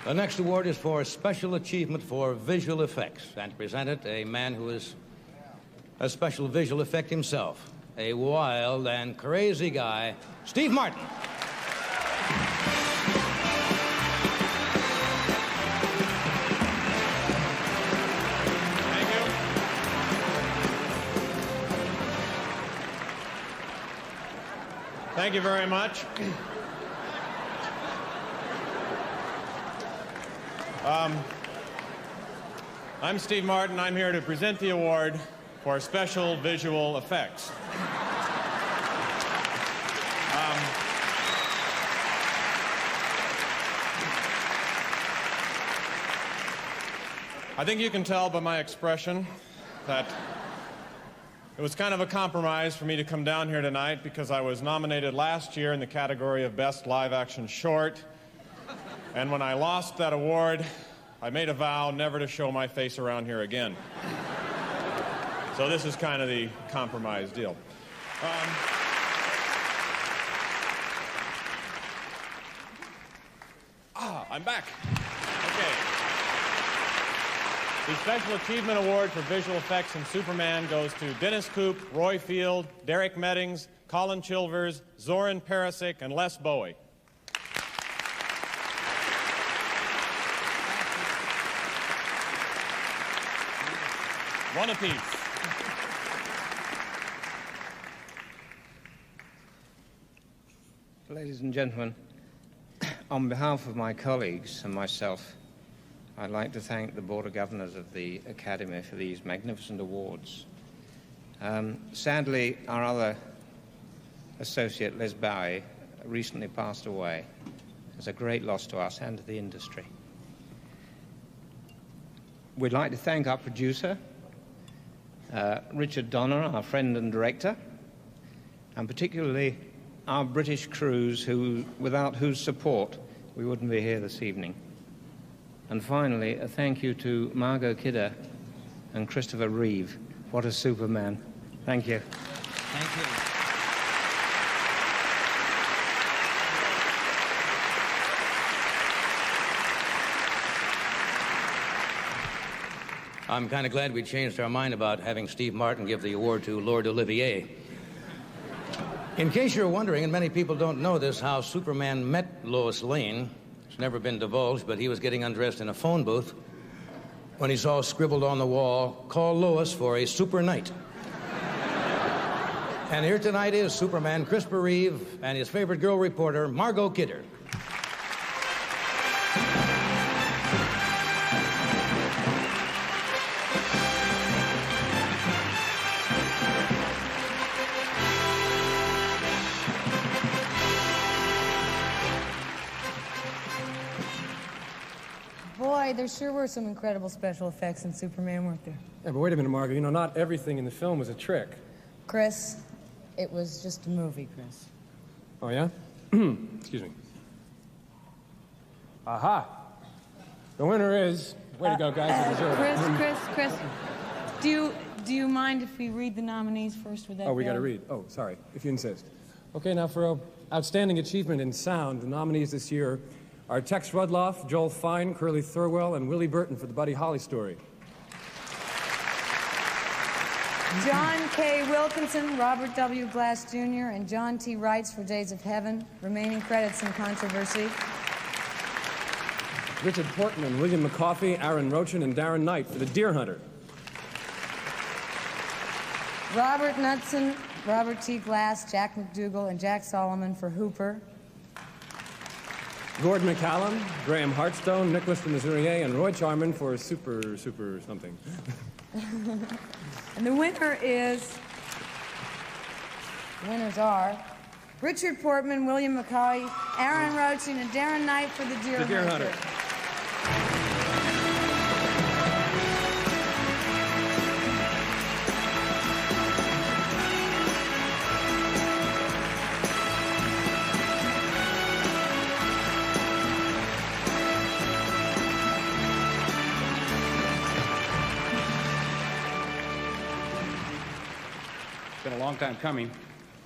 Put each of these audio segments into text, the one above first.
The next award is for Special Achievement for Visual Effects, and to present it, a man who is a special visual effect himself, a wild and crazy guy, Steve Martin. Thank you. Thank you very much. I'm Steve Martin. I'm here to present the award for special visual effects. I think you can tell by my expression that it was kind of a compromise for me to come down here tonight because I was nominated last year in the category of Best Live Action Short. And when I lost that award, I made a vow never to show my face around here again. So this is kind of the compromise deal. I'm back. Okay. The Special Achievement Award for Visual Effects in Superman goes to Dennis Coop, Roy Field, Derek Meddings, Colin Chilvers, Zoran Perisic, and Les Bowie. One apiece. Ladies and gentlemen, on behalf of my colleagues and myself, I'd like to thank the Board of Governors of the Academy for these magnificent awards. Sadly, our other associate, Les Bowie, recently passed away. It's a great loss to us and to the industry. We'd like to thank our producer, Richard Donner, our friend and director, and particularly our British crews, without whose support we wouldn't be here this evening. And finally, a thank you to Margot Kidder and Christopher Reeve. What a Superman. Thank you. Thank you. I'm kind of glad we changed our mind about having Steve Martin give the award to Lord Olivier. In case you're wondering, and many people don't know this, how Superman met Lois Lane, it's never been divulged, but he was getting undressed in a phone booth when he saw scribbled on the wall, "Call Lois for a super night." And here tonight is Superman Christopher Reeve and his favorite girl reporter, Margot Kidder. Boy, there sure were some incredible special effects in Superman, weren't there? Yeah, but wait a minute, Margot. You know, not everything in the film was a trick. Chris, it was just a movie, Chris. Oh, yeah? Excuse me. Aha! The winner is... Way to go, guys. You deserve it. Chris, do you mind if we read the nominees first? Would that Oh, we be got to all right? read. Oh, sorry, if you insist. Okay, now for outstanding achievement in sound, the nominees this year are Tex Rudloff, Joel Fine, Curly Thurwell, and Willie Burton for the Buddy Holly story. John K. Wilkinson, Robert W. Glass Jr., and John T. Wrights for Days of Heaven. Remaining credits in controversy. Richard Portman, William McCaughey, Aaron Rochin, and Darren Knight for The Deer Hunter. Robert Knudsen, Robert T. Glass, Jack McDougall, and Jack Solomon for Hooper. Gord McCallum, Graham Hartstone, Nicholas de Mazurier, and Roy Charman for Super something. And the winners are Richard Portman, William McCaughey, Aaron Rochin, and Darren Knight for The Deer Hunter. It's been a long time coming.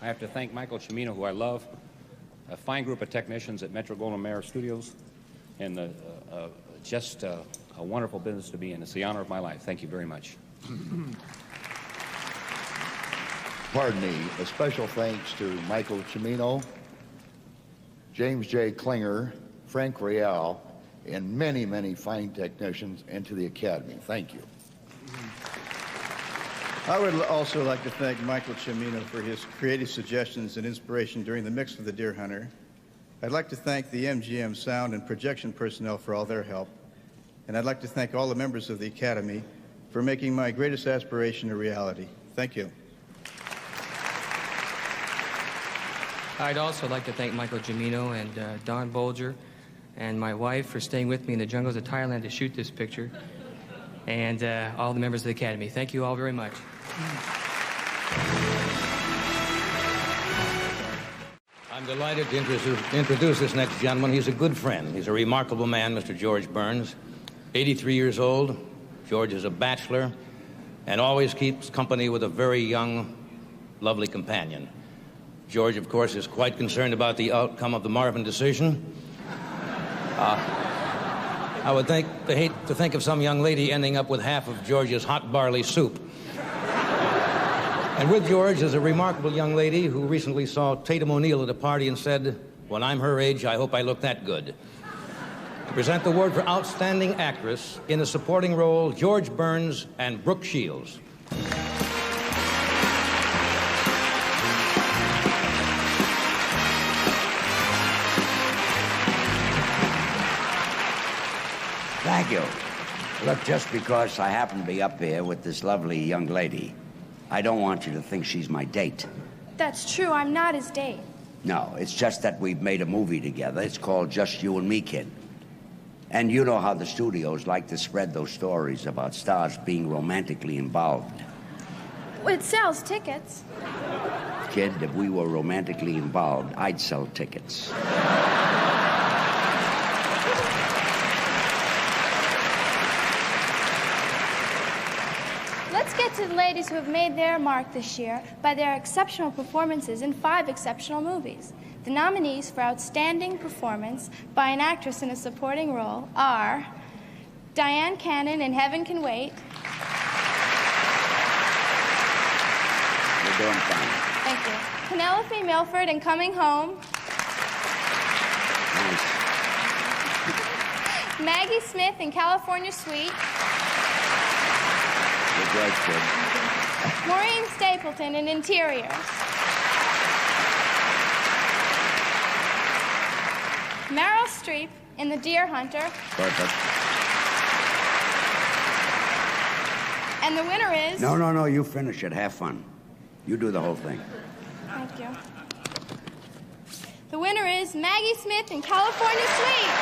I have to thank Michael Cimino, who I love, a fine group of technicians at Metro-Goldwyn-Mayer Studios, and just a wonderful business to be in. It's the honor of my life. Thank you very much. Pardon me, a special thanks to Michael Cimino, James J. Klinger, Frank Real, and many, many fine technicians, and to the Academy. Thank you. I would also like to thank Michael Cimino for his creative suggestions and inspiration during the mix of The Deer Hunter. I'd like to thank the MGM sound and projection personnel for all their help. And I'd like to thank all the members of the Academy for making my greatest aspiration a reality. Thank you. I'd also like to thank Michael Cimino and Don Bolger and my wife for staying with me in the jungles of Thailand to shoot this picture, and all the members of the Academy. Thank you all very much. I'm delighted to introduce this next gentleman. He's a good friend. He's a remarkable man, Mr. George Burns. 83 years old. George is a bachelor and always keeps company with a very young, lovely companion. George, of course, is quite concerned about the outcome of the Marvin decision. I would hate to think of some young lady ending up with half of George's hot barley soup. And with George is a remarkable young lady who recently saw Tatum O'Neal at a party and said, "When I'm her age, I hope I look that good." To present the award for Outstanding Actress in a supporting role, George Burns and Brooke Shields. Thank you. Look, just because I happen to be up here with this lovely young lady, I don't want you to think she's my date. That's true. I'm not his date. No, it's just that we've made a movie together. It's called Just You and Me, Kid. And you know how the studios like to spread those stories about stars being romantically involved. It sells tickets. Kid, if we were romantically involved, I'd sell tickets. Let's get to the ladies who have made their mark this year by their exceptional performances in 5 exceptional movies. The nominees for Outstanding Performance by an Actress in a Supporting Role are Diane Cannon in Heaven Can Wait. You're doing fine. Thank you. Penelope Milford in Coming Home. Nice. Maggie Smith in California Suite. You're great, kid. Maureen Stapleton in Interiors. Meryl Streep in The Deer Hunter. Perfect. And the winner is... No, you finish it. Have fun. You do the whole thing. Thank you. The winner is Maggie Smith in California Suite.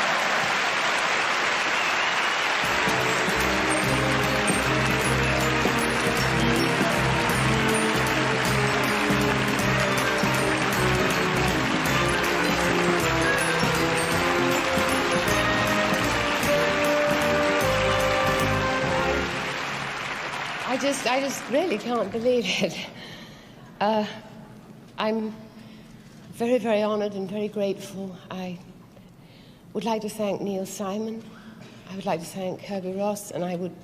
I just really can't believe it. I'm very, very honored and very grateful. I would like to thank Neil Simon. I would like to thank Herbie Ross, and I would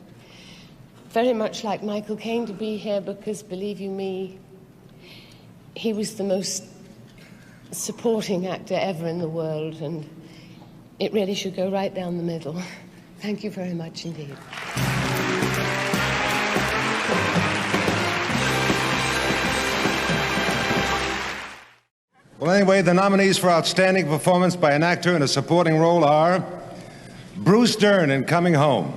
very much like Michael Caine to be here because, believe you me, he was the most supporting actor ever in the world, and it really should go right down the middle. Thank you very much indeed. Well, anyway, the nominees for Outstanding Performance by an Actor in a Supporting Role are Bruce Dern in Coming Home,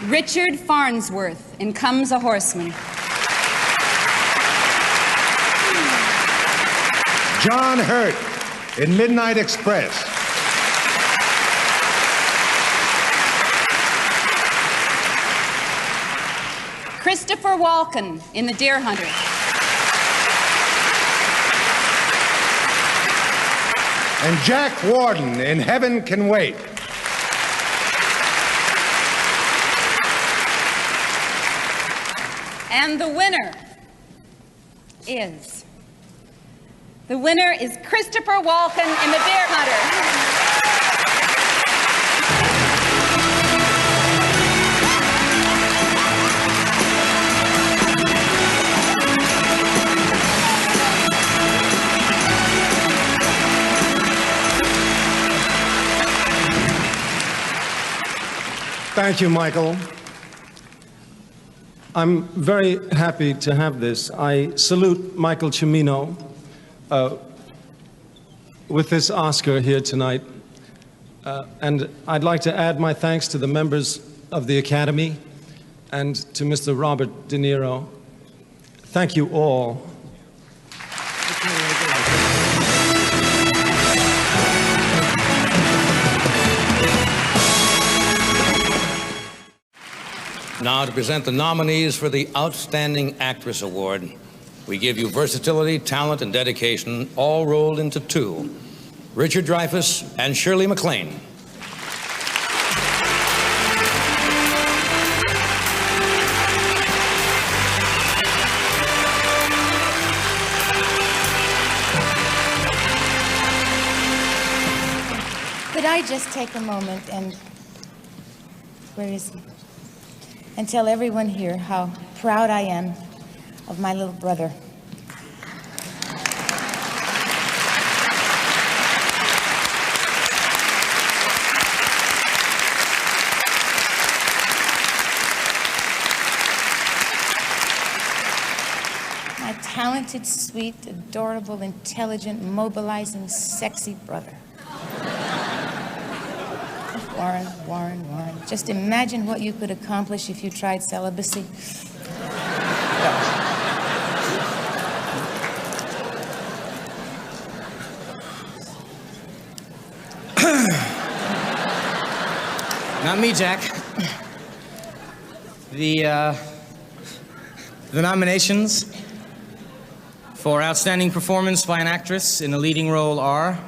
Richard Farnsworth in Comes a Horseman, John Hurt in Midnight Express, Christopher Walken in The Deer Hunter, and Jack Warden in Heaven Can Wait. and the winner is... The winner is Christopher Walken in The Deer Hunter. Thank you, Michael. I'm very happy to have this. I salute Michael Cimino with this Oscar here tonight. And I'd like to add my thanks to the members of the Academy and to Mr. Robert De Niro. Thank you all. Now to present the nominees for the Outstanding Actress Award. We give you versatility, talent, and dedication, all rolled into two. Richard Dreyfuss and Shirley MacLaine. Could I just take a moment and... Where is he? And tell everyone here how proud I am of my little brother. My talented, sweet, adorable, intelligent, mobilizing, sexy brother. Warren. Just imagine what you could accomplish if you tried celibacy. Not me, Jack. The nominations for Outstanding Performance by an Actress in a Leading Role are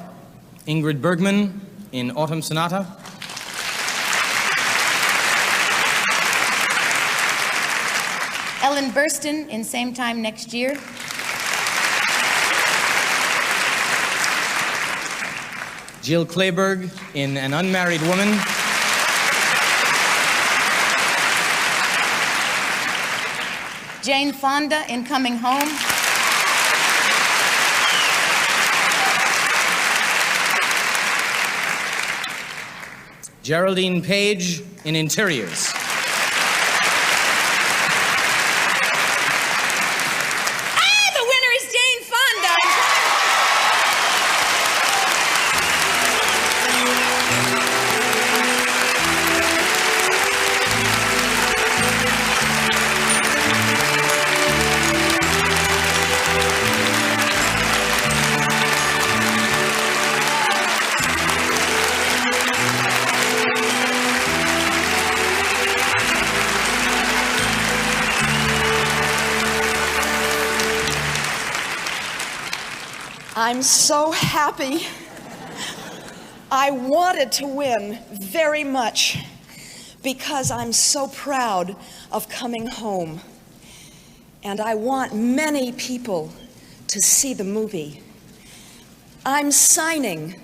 Ingrid Bergman in Autumn Sonata, Ellen Burstyn in Same Time Next Year. Jill Clayburgh in An Unmarried Woman, Jane Fonda in Coming Home. Geraldine Page in Interiors, I'm so happy. I wanted to win very much because I'm so proud of Coming Home. And I want many people to see the movie. I'm signing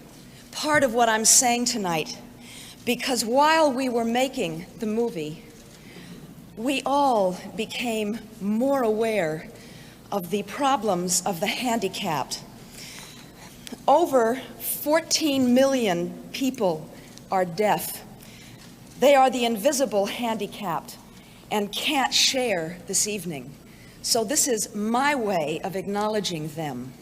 part of what I'm saying tonight because while we were making the movie, we all became more aware of the problems of the handicapped. Over 14 million people are deaf. They are the invisible handicapped and can't share this evening. So this is my way of acknowledging them.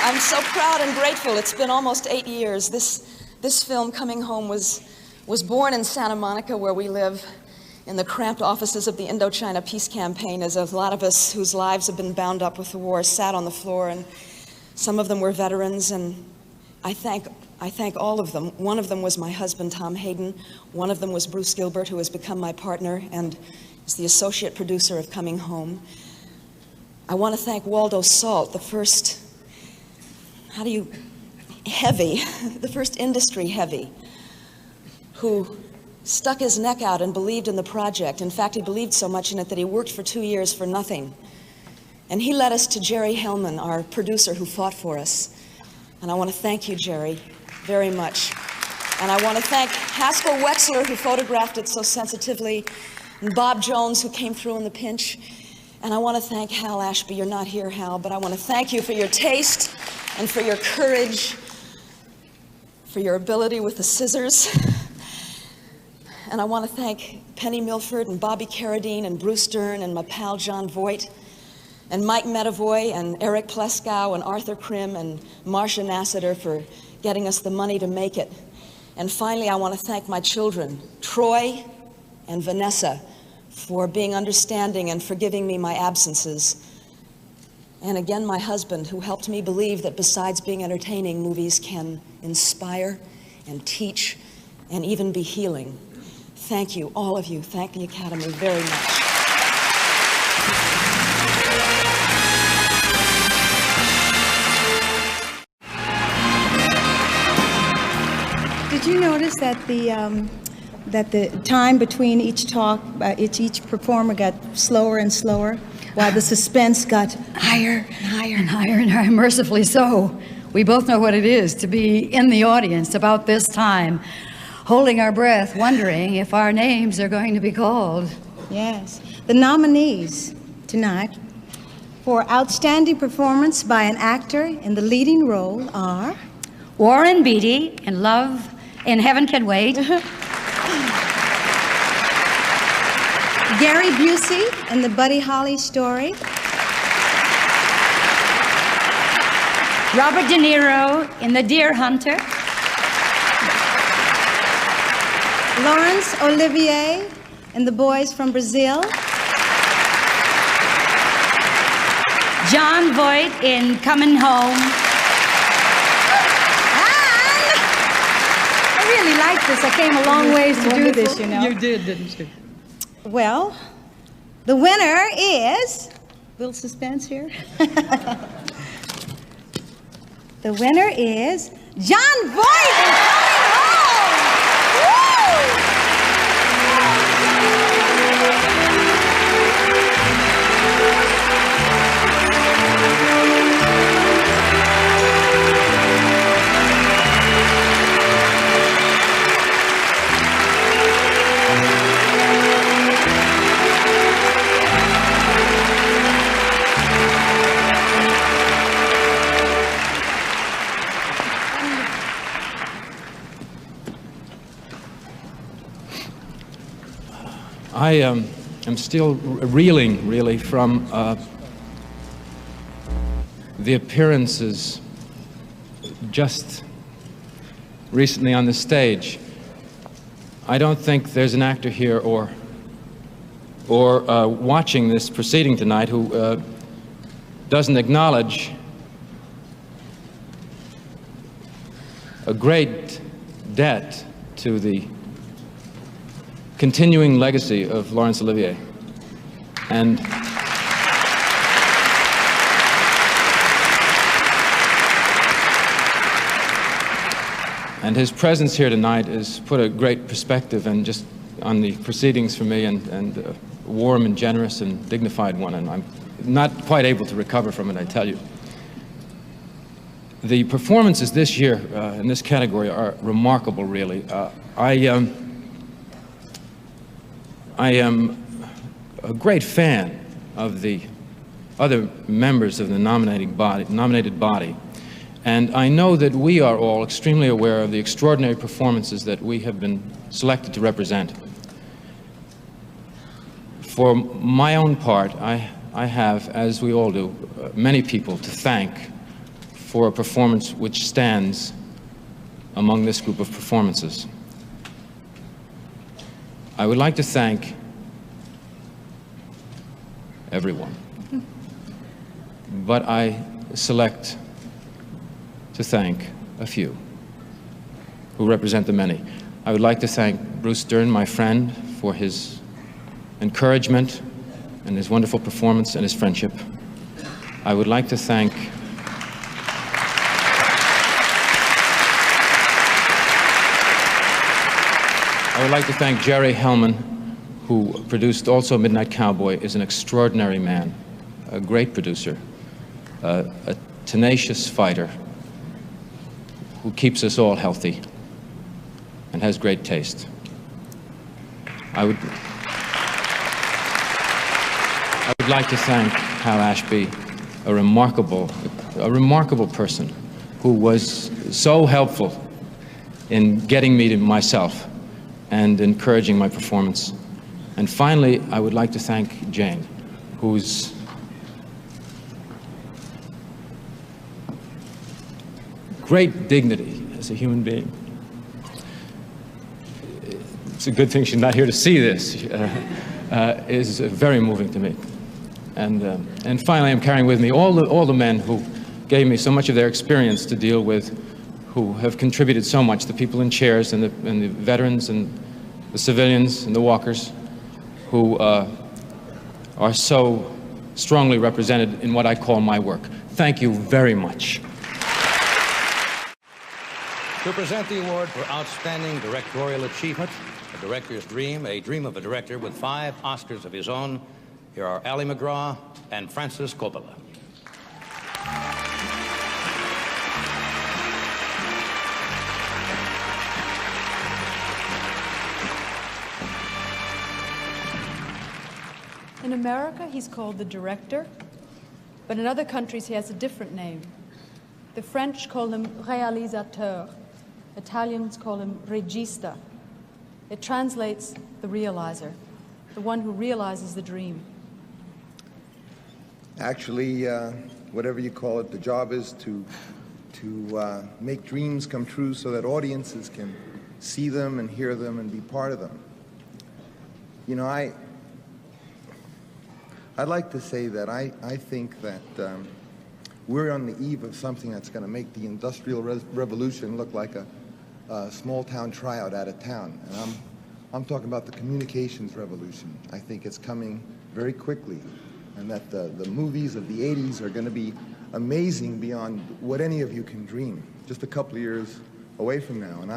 I'm so proud and grateful. It's been almost 8 years. This film, Coming Home, was born in Santa Monica, where we live, in the cramped offices of the Indochina Peace Campaign, as a lot of us whose lives have been bound up with the war sat on the floor, and some of them were veterans, and I thank all of them. One of them was my husband, Tom Hayden. One of them was Bruce Gilbert, who has become my partner and is the associate producer of Coming Home. I want to thank Waldo Salt, the first, the first industry heavy, who stuck his neck out and believed in the project. In fact, he believed so much in it that he worked for 2 years for nothing. And he led us to Jerry Hellman, our producer, who fought for us. And I want to thank you, Jerry, very much. And I want to thank Haskell Wexler, who photographed it so sensitively, and Bob Jones, who came through in the pinch. And I want to thank Hal Ashby. You're not here, Hal, but I want to thank you for your taste and for your courage, for your ability with the scissors. And I want to thank Penny Milford and Bobby Carradine and Bruce Dern and my pal Jon Voight and Mike Medavoy and Eric Pleskow and Arthur Krim and Marcia Nassiter for getting us the money to make it. And finally, I want to thank my children, Troy and Vanessa, for being understanding and forgiving me my absences. And again, my husband, who helped me believe that besides being entertaining, movies can inspire and teach and even be healing. Thank you, all of you. Thank the Academy very much. Did you notice that the time between each talk, each performer got slower and slower, while the suspense got higher and higher and higher and higher? Mercifully so. We both know what it is to be in the audience about this time, holding our breath, wondering if our names are going to be called. Yes. The nominees tonight for outstanding performance by an actor in the leading role are Warren Beatty in Love in Heaven Can Wait. Gary Busey in the Buddy Holly story. Robert De Niro in The Deer Hunter. Laurence Olivier in The Boys from Brazil. Jon Voight in Coming Home. I really like this. I came a long ways to do this, you know. You did, didn't you? Well, the winner is, a little suspense here. The winner is Jon Voight in Coming Home. Woo! I am still reeling, really, from the appearances just recently on the stage. I don't think there's an actor here or watching this proceeding tonight who doesn't acknowledge a great debt to the continuing legacy of Laurence Olivier. And his presence here tonight has put a great perspective and just on the proceedings for me, and a warm and generous and dignified one, and I'm not quite able to recover from it, I tell you. The performances this year in this category are remarkable, really. I am a great fan of the other members of the nominated body, and I know that we are all extremely aware of the extraordinary performances that we have been selected to represent. For my own part, I have, as we all do, many people to thank for a performance which stands among this group of performances. I would like to thank everyone, but I select to thank a few who represent the many. I would like to thank Bruce Dern, my friend, for his encouragement and his wonderful performance and his friendship. I would like to thank Jerry Hellman, who produced also Midnight Cowboy, is an extraordinary man, a great producer, a tenacious fighter who keeps us all healthy and has great taste. I would like to thank Hal Ashby, a remarkable person who was so helpful in getting me to myself and encouraging my performance. And finally, I would like to thank Jane, whose great dignity as a human being. It's a good thing she's not here to see this, is very moving to me. And finally, I'm carrying with me all the men who gave me so much of their experience to deal with, who have contributed so much, the people in chairs and the veterans and the civilians and the walkers, who are so strongly represented in what I call my work. Thank you very much. To present the award for Outstanding Directorial Achievement, A Director's Dream, a dream of a director with 5 Oscars of his own, here are Ali MacGraw and Francis Coppola. In America, he's called the director, but in other countries he has a different name. The French call him réalisateur. Italians call him regista. It translates the realizer, the one who realizes the dream. Actually, whatever you call it, the job is to make dreams come true so that audiences can see them and hear them and be part of them. You know, I'd like to say that I think that we're on the eve of something that's going to make the Industrial Revolution look like a small-town tryout out of town. And I'm talking about the communications revolution. I think it's coming very quickly, and that the movies of the 80s are going to be amazing beyond what any of you can dream, just a couple of years away from now. And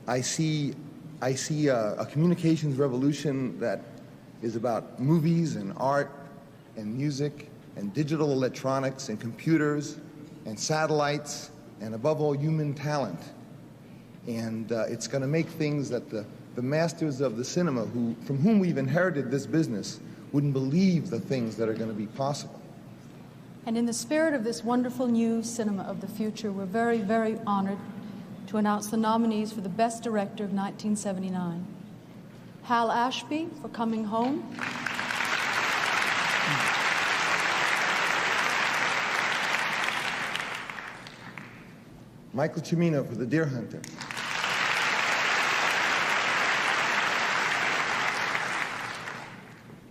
I see a communications revolution that is about movies and art and music and digital electronics and computers and satellites and above all human talent. And it's going to make things that the masters of the cinema, from whom we've inherited this business, wouldn't believe the things that are going to be possible. And in the spirit of this wonderful new cinema of the future, we're very, very honored to announce the nominees for the Best Director of 1979. Hal Ashby for Coming Home. Michael Cimino for The Deer Hunter.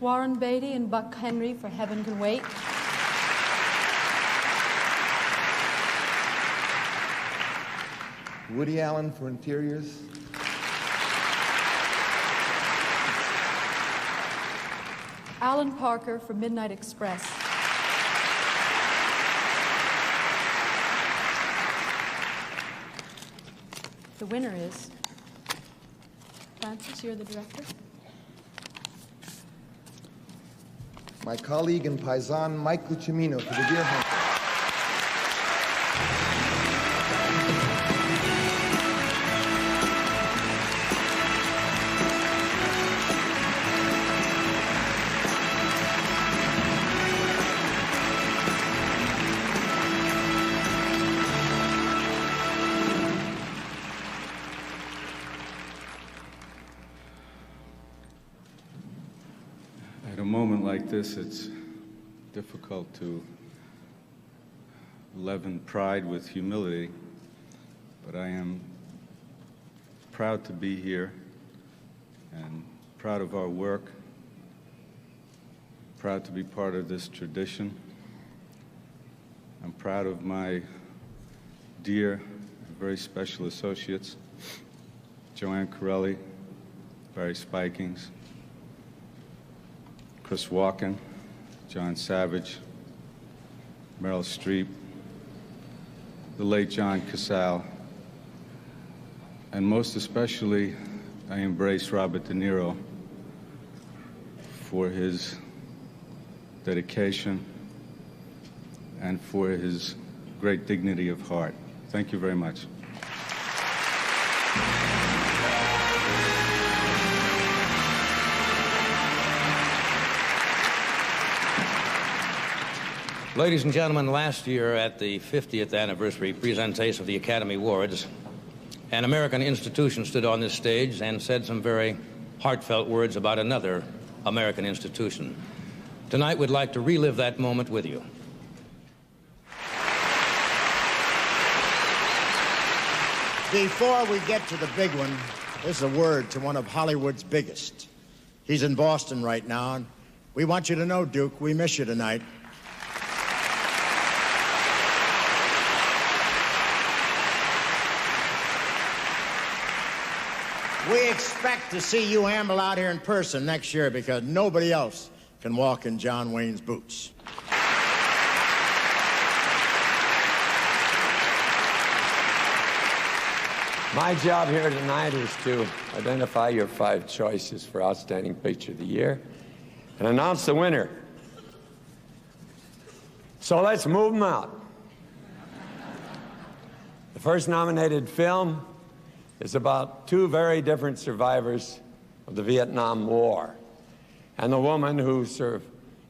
Warren Beatty and Buck Henry for Heaven Can Wait. Woody Allen for Interiors. Alan Parker for Midnight Express. The winner is Francis, you're the director. My colleague and paisan, Michael Cimino for The Deer Hunter. At a moment like this, it's difficult to leaven pride with humility, but I am proud to be here and proud of our work, proud to be part of this tradition. I'm proud of my dear, very special associates, Joanne Corelli, Barry Spikings, Chris Walken, John Savage, Meryl Streep, the late John Casale, and most especially, I embrace Robert De Niro for his dedication and for his great dignity of heart. Thank you very much. Ladies and gentlemen, last year at the 50th anniversary presentation of the Academy Awards, an American institution stood on this stage and said some very heartfelt words about another American institution. Tonight, we'd like to relive that moment with you. Before we get to the big one, this is a word to one of Hollywood's biggest. He's in Boston right now, and we want you to know, Duke, we miss you tonight. We expect to see you amble out here in person next year because nobody else can walk in John Wayne's boots. My job here tonight is to identify your 5 choices for Outstanding Picture of the Year and announce the winner. So let's move them out. The first nominated film is about 2 very different survivors of the Vietnam War and the woman who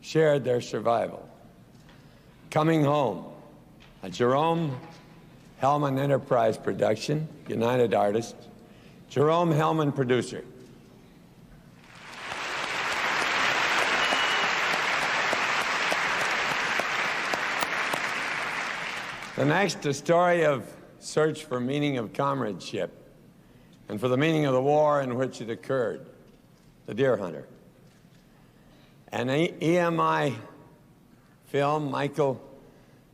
shared their survival. Coming Home, a Jerome Hellman Enterprise production, United Artists, Jerome Hellman producer. The next, a story of search for meaning of comradeship and for the meaning of the war in which it occurred, The Deer Hunter. An EMI film, Michael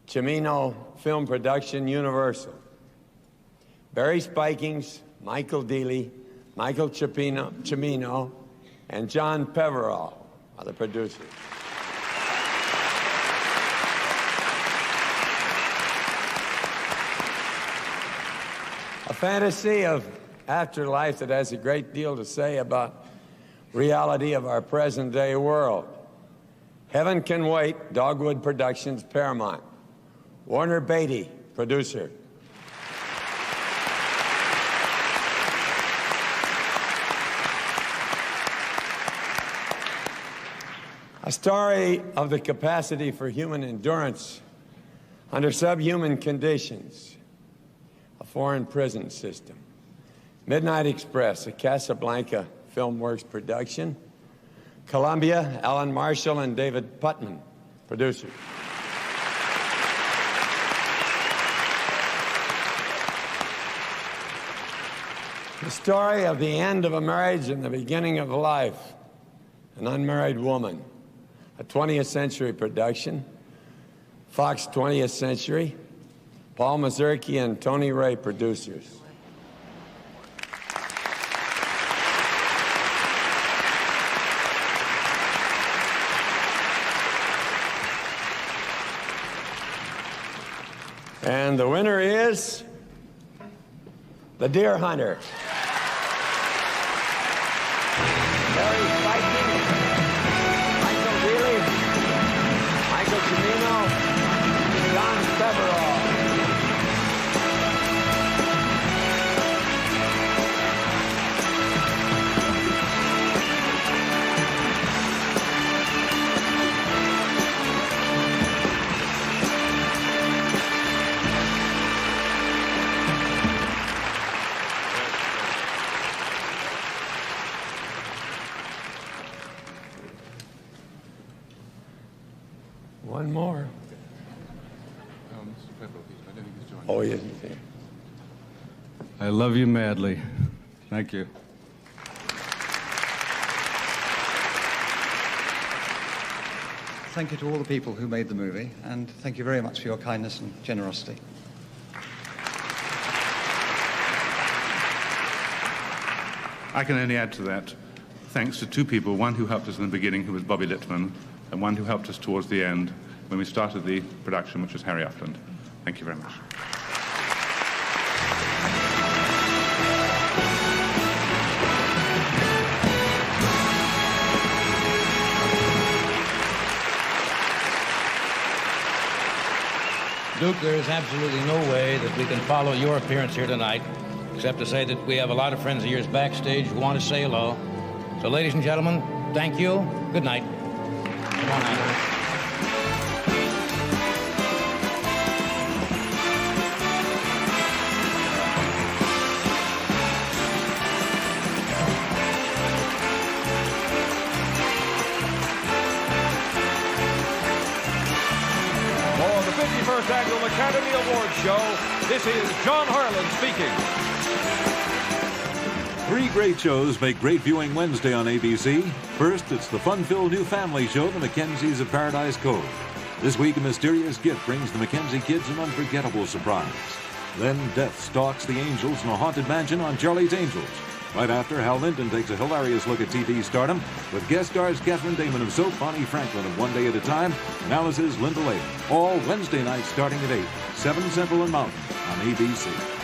Cimino film production, Universal. Barry Spikings, Michael Dealey, Michael Cimino, and John Peverall are the producers. A fantasy of afterlife that has a great deal to say about reality of our present-day world. Heaven Can Wait, Dogwood Productions, Paramount. Warner Beatty, producer. A story of the capacity for human endurance under subhuman conditions. A foreign prison system. Midnight Express, a Casablanca Filmworks production. Columbia, Alan Marshall and David Putman, producers. The story of the end of a marriage and the beginning of life. An Unmarried Woman, a 20th Century production. Fox 20th Century. Paul Mazursky and Tony Ray, producers. And the winner is The Deer Hunter. Barry Spikings, Michael Dealey, Michael Cimino, John Peverall. One more. Oh, he isn't here. I love you madly. Thank you. Thank you to all the people who made the movie, and thank you very much for your kindness and generosity. I can only add to that, thanks to 2 people, one who helped us in the beginning, who was Bobby Littman, and one who helped us towards the end when we started the production, which was Harry Upland. Thank you very much. Duke, there is absolutely no way that we can follow your appearance here tonight, except to say that we have a lot of friends of yours backstage who want to say hello. So, ladies and gentlemen, thank you. Good night. Come on out. For the 51st Annual Academy Awards Show, this is John Harlan speaking. 3 great shows make great viewing Wednesday on ABC. First, it's the fun-filled new family show, The Mackenzies of Paradise Cove. This week, a mysterious gift brings the Mackenzie kids an unforgettable surprise. Then, death stalks the Angels in a haunted mansion on Charlie's Angels. Right after, Hal Linton takes a hilarious look at TV stardom with guest stars Catherine Damon of Soap, Bonnie Franklin of One Day at a Time, and Alice's Linda Layton. All Wednesday nights starting at 8, 7 Central and Mountain on ABC.